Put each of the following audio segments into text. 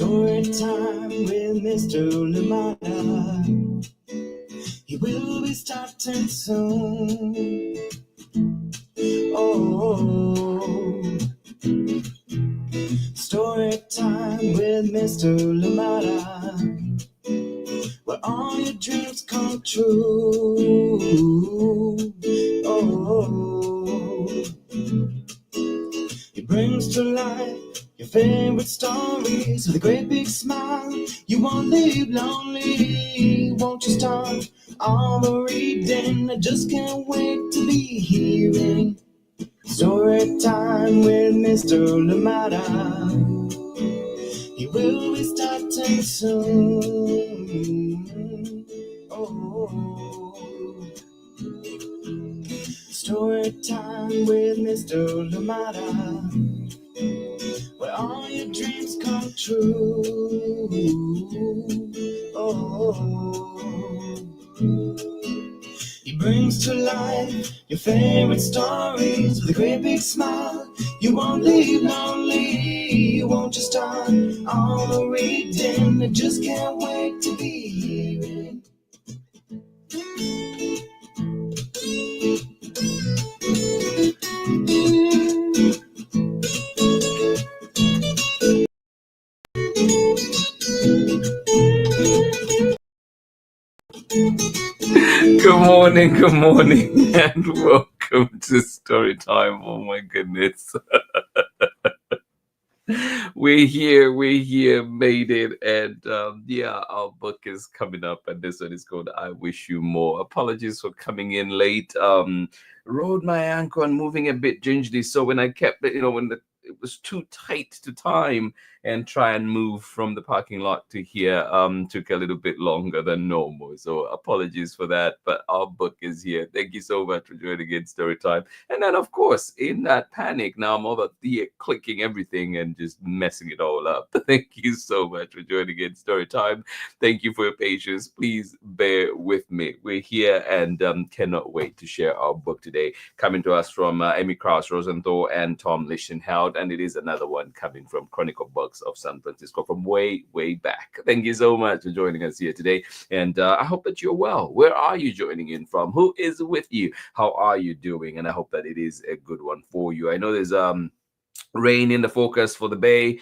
Story time with Mr. Limata. He will be starting soon. Oh, story time with Mr. Limata, where all your dreams come true. Oh, he brings to life your favorite stories with a great big smile. You won't leave lonely, won't you start all the reading? I just can't wait to be hearing story time with Mr. Limata. He will be starting soon. Oh, story time with Mr. Limata, where all your dreams come true. Oh, he brings to life your favorite stories with a great big smile. You won't leave lonely, you won't just start all the reading. I just can't wait to be hearing. Good morning, and welcome to Story Time. Oh my goodness. We're here, made it, and our book is coming up, and this one is called I Wish You More. Apologies for coming in late. Rode my ankle and moving a bit gingerly, so when I kept it, when it was too tight to time and try and move from the parking lot to here took a little bit longer than normal, so apologies for that, but our book is here. Thank you so much for joining in Story Time. And then of course, in that panic, now I'm over here clicking everything and just messing it all up. Thank you so much for joining in Story Time. Thank you for your patience. Please bear with me. We're here and cannot wait to share our book today, coming to us from KROUSE, ROSENTHAL, and Tom LITCHTENHELD, and it is another one coming from Chronicle Books of San Francisco from way back. Thank you so much for joining us here today, and I hope that you're well. Where are you joining in from? Who is with you? How are you doing? And I hope that it is a good one for you. I know there's rain in the focus for the Bay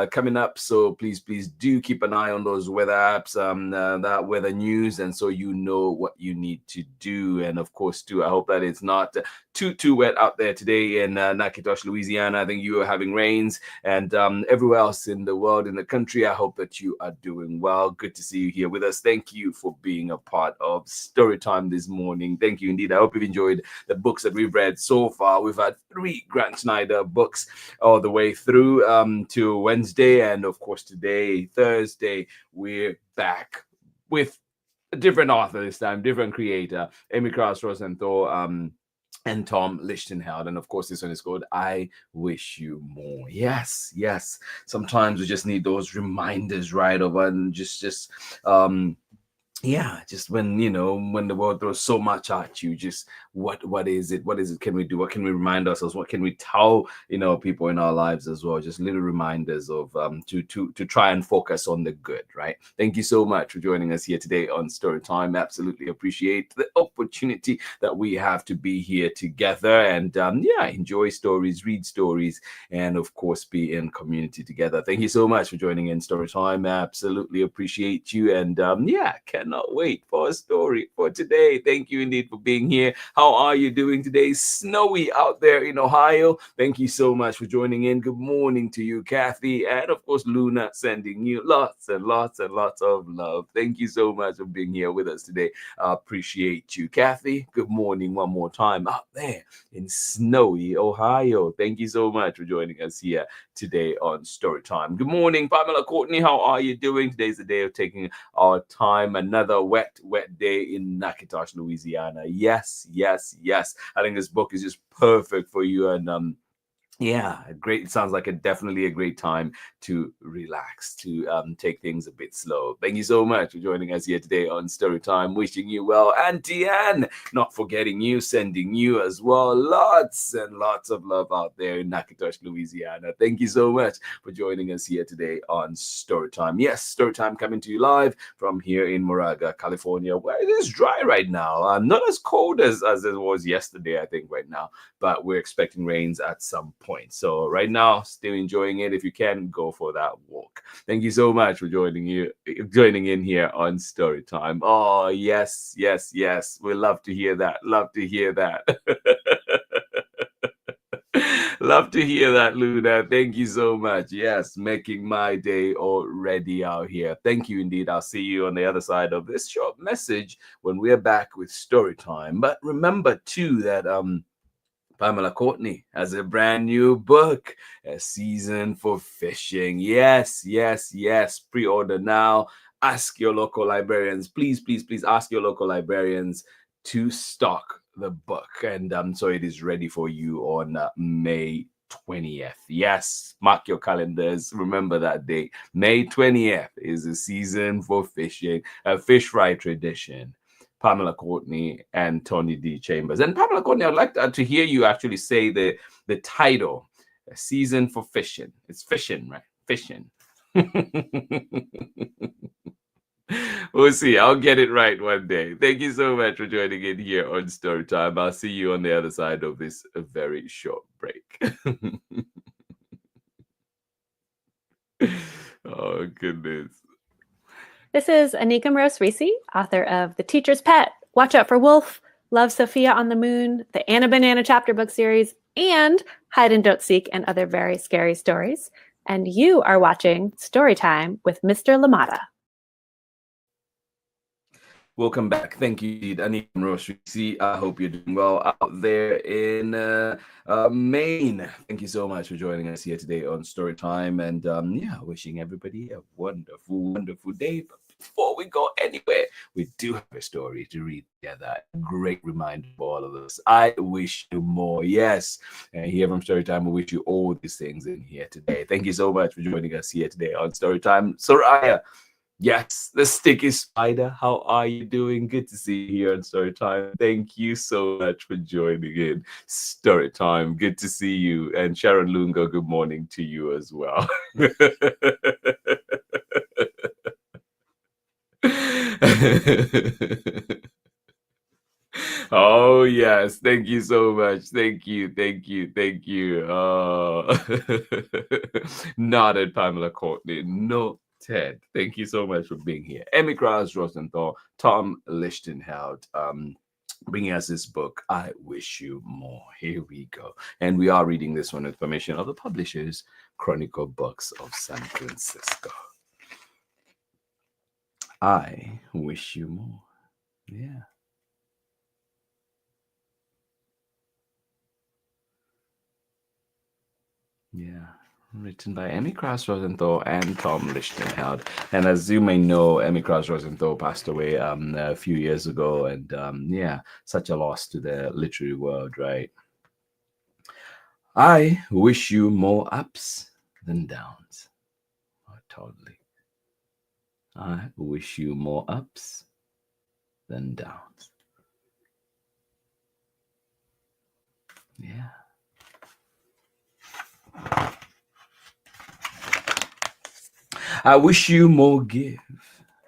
coming up, so please do keep an eye on those weather apps, that weather news, and so you know what you need to do. And of course too, I hope that it's not too wet out there today in Natchitoches, Louisiana. I think you are having rains, and everywhere else in the world, in the country. I hope that you are doing well. Good to see you here with us. Thank you for being a part of Story Time this morning. Thank you indeed. I hope you've enjoyed the books that we've read so far. We've had 3 Grant Schneider books all the way through to Wednesday, and of course today, Thursday, we're back with a different author this time, different creator, KROUSE, ROSENTHAL, and Tom LITCHTENHELD. And of course, this one is called I Wish You More. Yes. Sometimes we just need those reminders, right? Of and just when when the world throws so much at you, just what is it can we do, what can we remind ourselves, what can we tell people in our lives as well, just little reminders of to try and focus on the good, right? Thank you so much for joining us here today on Story Time. Absolutely appreciate the opportunity that we have to be here together and enjoy stories, read stories, and of course be in community together. Thank you so much for joining in Story Time. Absolutely appreciate you, and cannot wait for a story for today. Thank you indeed for being here. How are you doing today? Snowy out there in Ohio. Thank you so much for joining in. Good morning to you, Kathy, and of course Luna, sending you lots and lots of love. Thank you so much for being here with us today. I appreciate you, Kathy. Good morning one more time out there in snowy Ohio. Thank you so much for joining us here today on Story Time. Good morning, Pamela Courtney. How are you doing? Today's the day of taking our time. Another wet day in Natchitoches, Louisiana. Yes. I think this book is just perfect for you, and Yeah, great. It sounds like definitely a great time to relax, to take things a bit slow. Thank you so much for joining us here today on Story Time. Wishing you well, Auntie Anne. Not forgetting you, sending you as well lots and lots of love out there in Natchitoches, Louisiana. Thank you so much for joining us here today on Story Time. Yes, Story Time coming to you live from here in Moraga, California, where it is dry right now. Not as cold as it was yesterday, I think, right now, but we're expecting rains at some point. So right now, still enjoying it. If you can, go for that walk. Thank you so much for joining in here on Story Time. Oh, yes, yes, yes. We love to hear that. Love to hear that. Love to hear that, Luna. Thank you so much. Yes, making my day already out here. Thank you indeed. I'll see you on the other side of this short message when we're back with Story Time. But remember too that Pamela Courtney has a brand new book, A Season for Fishing. Yes, yes, yes. Pre-order now. Ask your local librarians. Please, please, please ask your local librarians to stock the book. And so it is ready for you on May 20th. Yes, mark your calendars. Remember that date. May 20th is A Season for Fishing, a fish fry tradition. Pamela Courtney and Tony D. Chambers. And Pamela Courtney, I'd like to hear you actually say the title, A Season for Fishing. It's fishing, right? Fishing. We'll see. I'll get it right one day. Thank you so much for joining in here on Story Time. I'll see you on the other side of this very short break. Oh, goodness. This is Anika Moroz-Reese, author of The Teacher's Pet, Watch Out for Wolf, Love Sophia on the Moon, the Anna Banana chapter book series, and Hide and Don't Seek and other very scary stories. And you are watching Storytime with Mr. Limata. Welcome back. Thank you, Anika Moroz-Reese. I hope you're doing well out there in Maine. Thank you so much for joining us here today on Storytime. And yeah, wishing everybody a wonderful, wonderful day. But before we go anywhere, we do have a story to read together. A great reminder for all of us. I wish you more. Yes. And here from Storytime, we wish you all these things in here today. Thank you so much for joining us here today on Storytime. Soraya. Yes, the sticky spider. How are you doing? Good to see you here on Storytime. Thank you so much for joining in Storytime. Good to see you. And Sharon Lungo, good morning to you as well. Oh yes, thank you so much. Thank you, thank you, thank you. Nodded Pamela Courtney. No, Ted. Thank you so much for being here. Emmy Krause, Rosenthal, Tom Lichtenheld, bringing us this book, I Wish You More. Here we go. And we are reading this one with permission of the publishers, Chronicle Books of San Francisco. I Wish You More. Yeah. Yeah, written by Emmy Krause Rosenthal and Tom Lichtenheld. And as you may know, Emmy Krause Rosenthal passed away a few years ago, and yeah, such a loss to the literary world, right? I wish you more ups than downs. Oh, totally. I wish you more ups than downs. Yeah. I wish you more give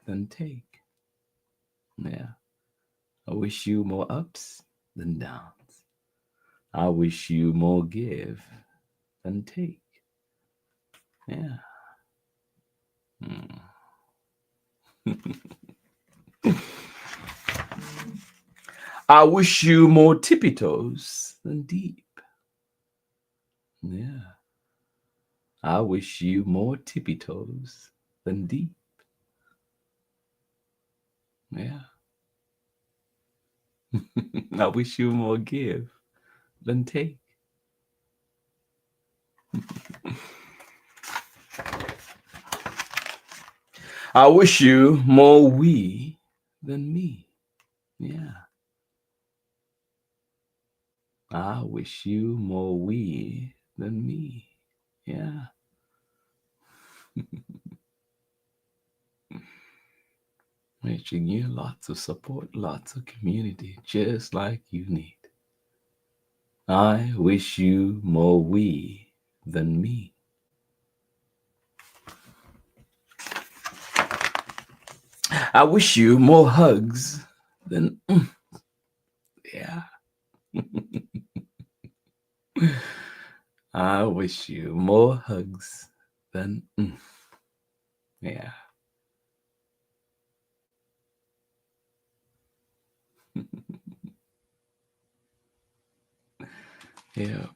than take. Yeah. I wish you more ups than downs. I wish you more give than take. Yeah. I wish you more tippy toes than deep. Yeah. I wish you more tippy toes than deep. Yeah. I wish you more give than take. I wish you more we than me. Yeah. I wish you more we than me. Yeah. Wishing you lots of support, lots of community, just like you need. I wish you more we than me. I wish you more hugs than yeah. I wish you more hugs than yeah. Yeah.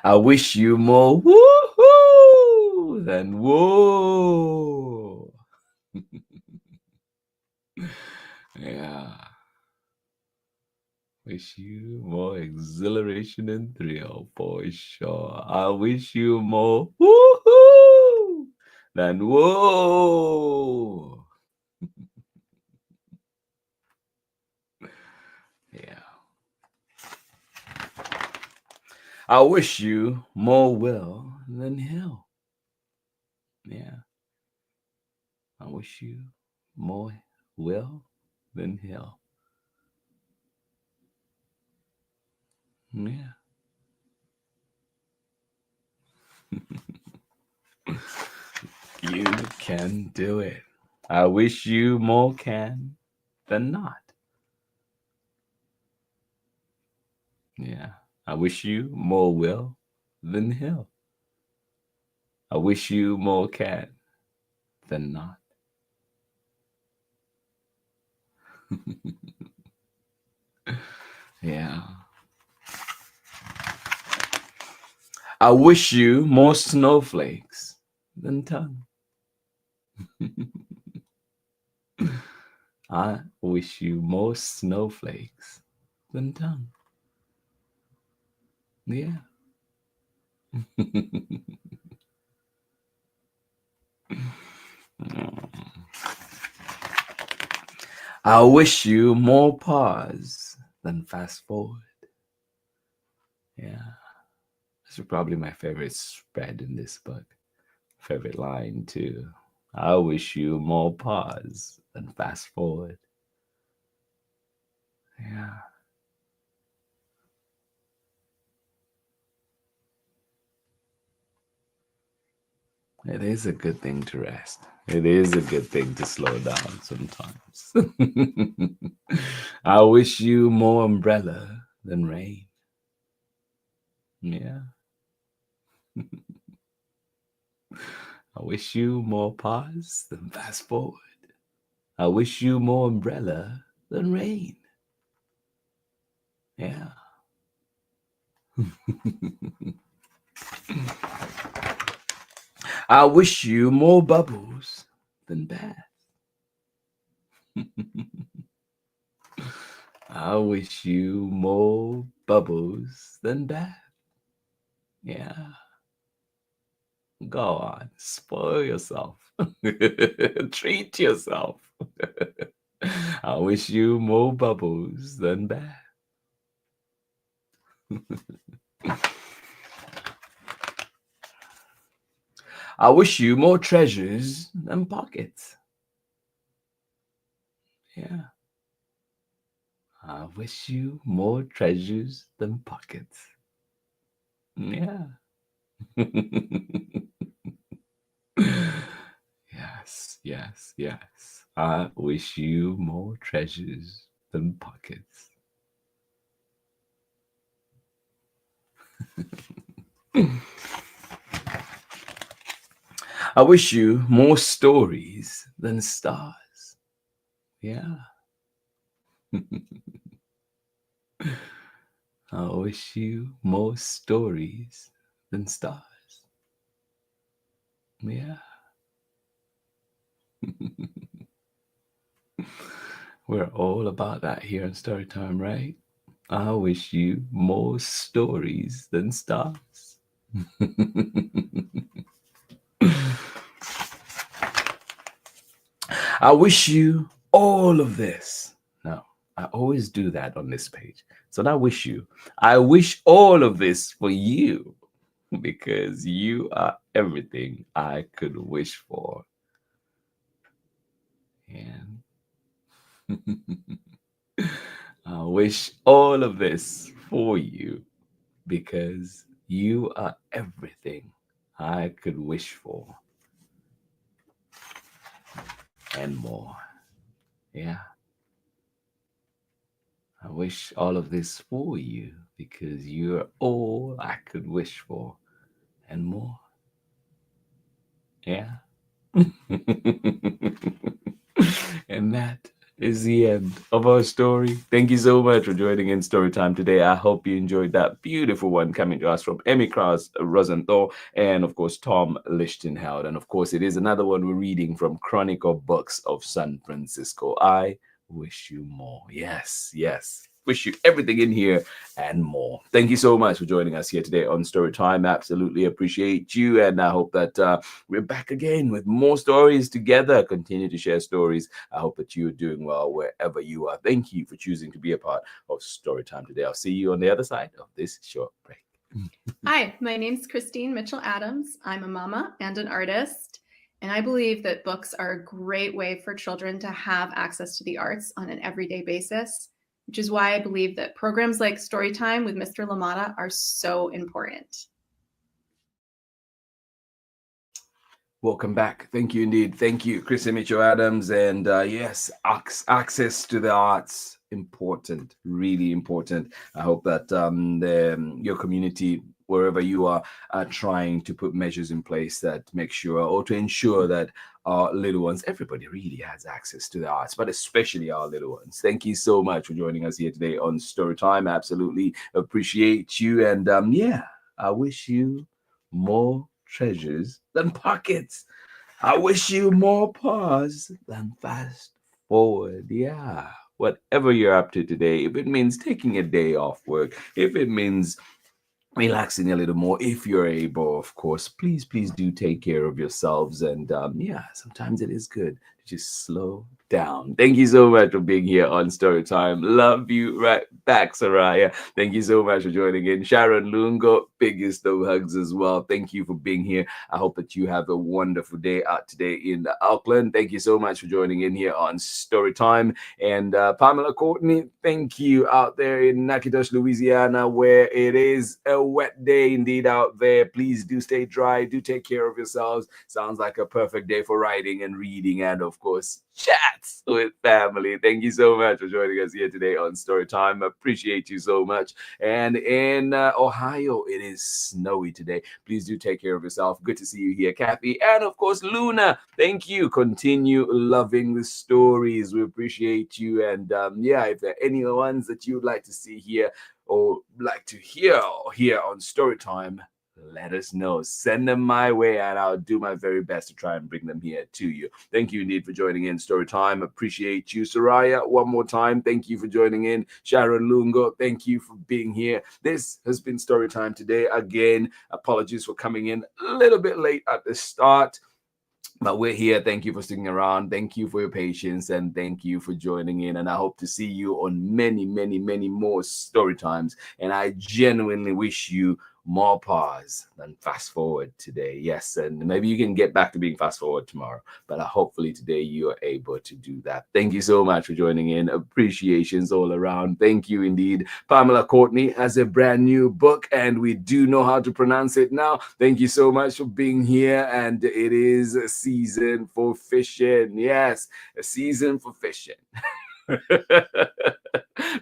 I wish you more woohoo than whoa. Yeah. Wish you more exhilaration and thrill for sure. I wish you more woohoo than whoa. Yeah. I wish you more will than hill. Yeah. I wish you more will than hill. Yeah. You can do it. I wish you more can than not. Yeah. I wish you more will than hill. I wish you more can than not. Yeah. I wish you more snowflakes than tongue. I wish you more snowflakes than tongue. Yeah. I wish you more pause than fast forward. Yeah. This is probably my favorite spread in this book. Favorite line too. I wish you more pause than fast forward. Yeah. It is a good thing to rest. It is a good thing to slow down sometimes. I wish you more umbrella than rain. Yeah. I wish you more pause than fast forward. I wish you more umbrella than rain. Yeah. I wish you more bubbles than bath. I wish you more bubbles than bath. Yeah. Go on, spoil yourself. Treat yourself. I wish you more bubbles than bath. I wish you more treasures than pockets. Yeah. I wish you more treasures than pockets. Yeah. Yes, yes, yes. I wish you more treasures than pockets. I wish you more stories than stars. Yeah. I wish you more stories than stars. Yeah. We're all about that here in Storytime, right? I wish you more stories than stars. I wish you all of this. No, I always do that on this page. So I wish all of this for you because you are everything I could wish for. And I wish all of this for you because you are everything I could wish for and more. Yeah. I wish all of this for you because you're all I could wish for and more. Yeah. And that is the end of our story. Thank you so much for joining in Storytime today. I hope you enjoyed that beautiful one coming to us from Emmy Krause, Rosenthal, and of course Tom Lichtenheld. And of course, it is another one we're reading from Chronicle Books of San Francisco. I wish you more. Yes, yes. Wish you everything in here and more. Thank you so much for joining us here today on Storytime. Absolutely appreciate you. And I hope that we're back again with more stories together. Continue to share stories. I hope that you're doing well wherever you are. Thank you for choosing to be a part of Storytime today. I'll see you on the other side of this short break. Hi, my name's Christine Mitchell-Adams. I'm a mama and an artist, and I believe that books are a great way for children to have access to the arts on an everyday basis, which is why I believe that programs like Storytime with Mr. Limata are so important. Welcome back. Thank you indeed. Thank you, Chrissy Mitchell-Adams. And yes, access to the arts, important, really important. I hope that your community, wherever you are trying to put measures in place that make sure or to ensure that our little ones, everybody really has access to the arts, but especially our little ones. Thank you so much for joining us here today on Storytime. Absolutely appreciate you. And yeah, I wish you more treasures than pockets. I wish you more pause than fast forward. Yeah. Whatever you're up to today, if it means taking a day off work, if it means relaxing a little more, if you're able, of course, please do take care of yourselves. And yeah, sometimes it is good to just slow down. Thank you so much for being here on Storytime. Love you right back, Soraya. Thank you so much for joining in. Sharon Lungo, biggest of hugs as well. Thank you for being here. I hope that you have a wonderful day out today in Auckland. Thank you so much for joining in here on Storytime. And Pamela Courtney, thank you out there in Natchitoches, Louisiana, where it is a wet day indeed out there. Please do stay dry. Do take care of yourselves. Sounds like a perfect day for writing and reading and, of course, chats with family. Thank you so much for joining us here today on Storytime. Appreciate you so much. And in Ohio, it is snowy today. Please do take care of yourself. Good to see you here, Kathy. And of course, Luna, thank you. Continue loving the stories. We appreciate you. And yeah, if there are any ones that you would like to see here or like to hear here on Storytime, let us know. Send them my way and I'll do my very best to try and bring them here to you. Thank you indeed for joining in Storytime. Appreciate you. Soraya, one more time, thank you for joining in. Sharon Lungo, thank you for being here. This has been Storytime today. Again, apologies for coming in a little bit late at the start. But we're here. Thank you for sticking around. Thank you for your patience and thank you for joining in. And I hope to see you on many, many, many more story times. And I genuinely wish you more pause than fast forward today. Yes, and maybe you can get back to being fast forward tomorrow. But hopefully today you are able to do that. Thank you so much for joining in. Appreciations all around. Thank you indeed. Pamela Courtney has a brand new book and we do know how to pronounce it now. Thank you so much for being here. And it is a season for fishing. Yes, a season for fishing.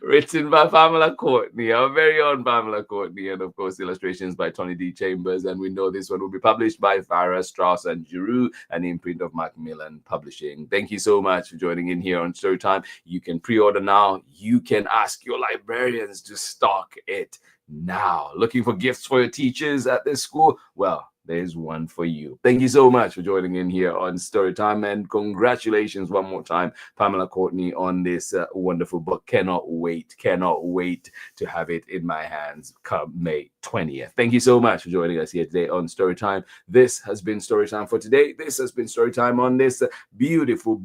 Written by Pamela Courtney, our very own Pamela Courtney, and of course illustrations by Tony D. Chambers. And we know this one will be published by Farah, Strauss and Giroux, an imprint of Macmillan Publishing. Thank you so much for joining in here on Storytime. You can pre-order now. You can ask your librarians to stock it now. Looking for gifts for your teachers at this school? Well, there's one for you. Thank you so much for joining in here on Storytime, and congratulations one more time, Pamela Courtney, on this wonderful book. Cannot wait to have it in my hands come May 20th. Thank you so much for joining us here today on Storytime. This has been Storytime for today. This has been Storytime on this beautiful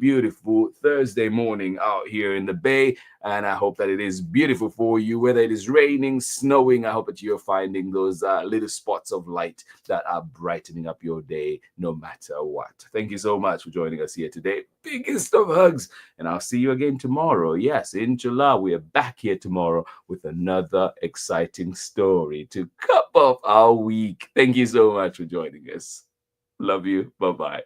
Thursday morning out here in the Bay, and I hope that it is beautiful for you, whether it is raining, snowing. I hope that you're finding those little spots of light that are brightening up your day no matter what. Thank you so much for joining us here today. Biggest of hugs, and I'll see you again tomorrow. Yes, in July, we are back here tomorrow with another exciting story to cap off our week. Thank you so much for joining us. Love you. Bye-bye.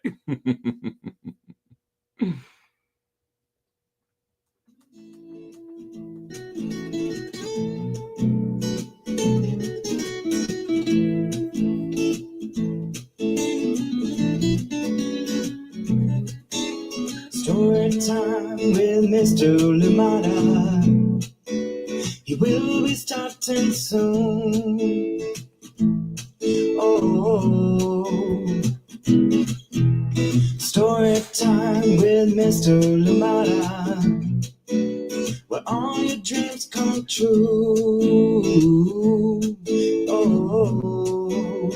Story time with Mr. Limata. He will be starting soon. Oh, story time with Mr. Limata, where all your dreams come true. Oh,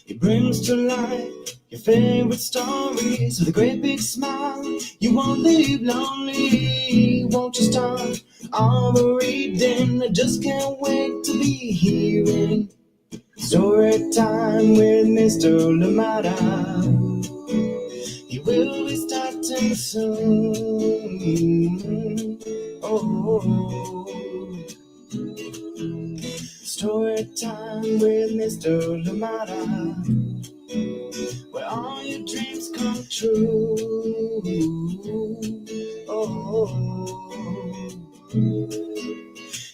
he brings to life your favorite stories with a great big smile. You won't leave lonely, won't you start all the reading? I just can't wait to be hearing story time with Mr. Limata. He will be starting soon. Oh, story time with Mr. Limata, where all your dreams come true. Oh,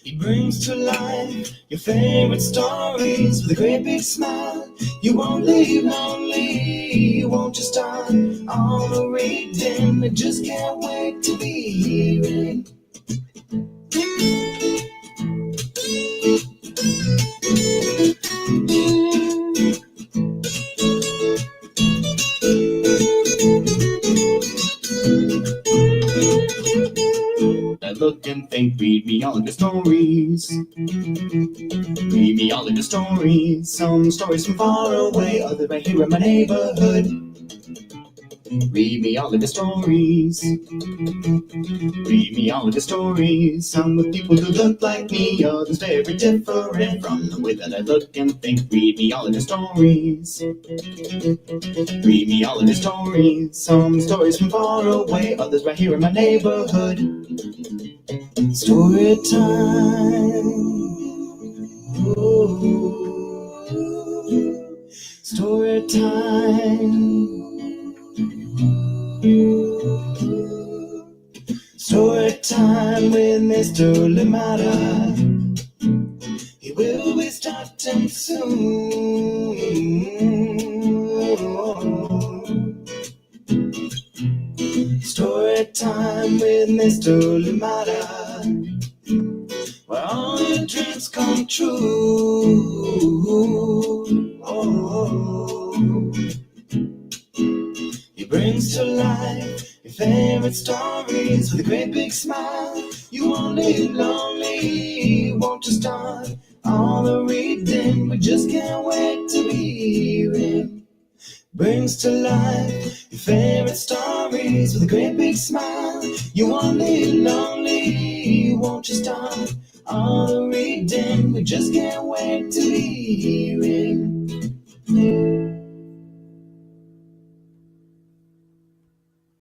he brings to life your favorite stories with a great big smile. You won't leave lonely, won't you start all the reading? I just can't wait to be hearing. I look and think, read me all of your stories. Read me all of your stories. Some stories from far away, others right here in my neighborhood. Read me all of your stories. Read me all of your stories. Some with people who look like me, others very different from the way that I look and think. Read me all of your stories. Read me all of your stories. Some stories from far away, others right here in my neighborhood. Story time. Ooh. Story time. Story time with Mr. Limata. He will be starting soon. Story time with Mr. Limata, where all your dreams come true. Oh, he brings to life your favorite stories with a great big smile. You won't leave lonely, won't you start all the reading? We just can't wait to be hearing. Brings to life your favorite stories with a great big smile. You won't leave lonely, won't you start all the reading? We just can't wait to be hearing.